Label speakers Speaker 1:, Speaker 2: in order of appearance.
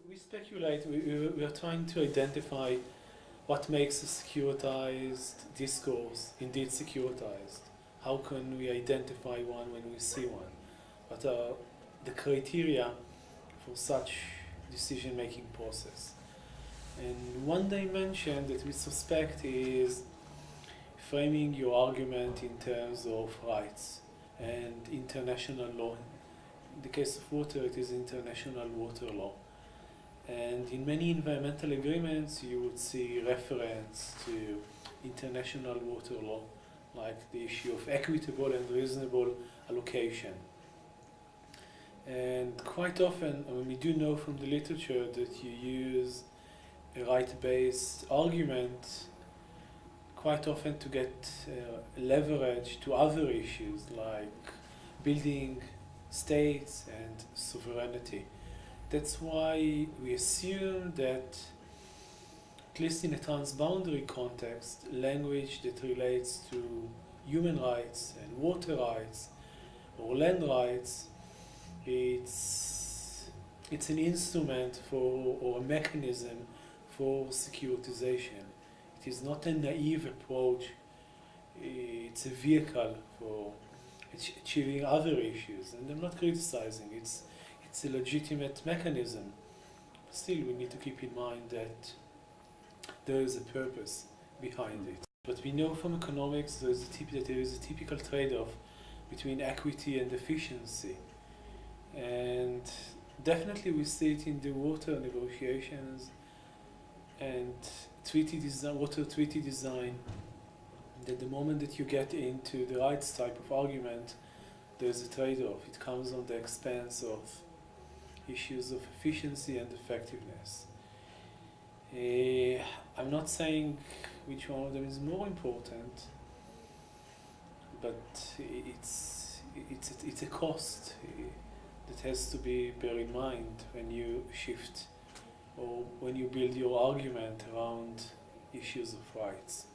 Speaker 1: we speculate, we are trying to identify what makes a securitized discourse indeed securitized. How can we identify one when we see one? What are the criteria for such decision-making process? And one dimension that we suspect is framing your argument in terms of rights and international law. In the case of water, it is international water law. And in many environmental agreements, you would see reference to international water law, like the issue of equitable and reasonable allocation. And quite often, we do know from the literature that you use a right-based argument quite often to get leverage to other issues like building states and sovereignty. That's why we assume that, at least in a transboundary context, language that relates to human rights and water rights or land rights, it's an instrument for, or a mechanism for securitization. It is not a naive approach, it's a vehicle for achieving other issues. And I'm not criticizing, it's a legitimate mechanism. Still, we need to keep in mind that there is a purpose behind it. But we know from economics that there is a typical trade-off between equity and efficiency. And definitely we see it in the water negotiations and water treaty design, that the moment that you get into the rights type of argument, there's a trade-off. It comes on the expense of issues of efficiency and effectiveness. I'm not saying which one of them is more important, but it's a cost that has to be bear in mind when you shift or when you build your argument around issues of rights.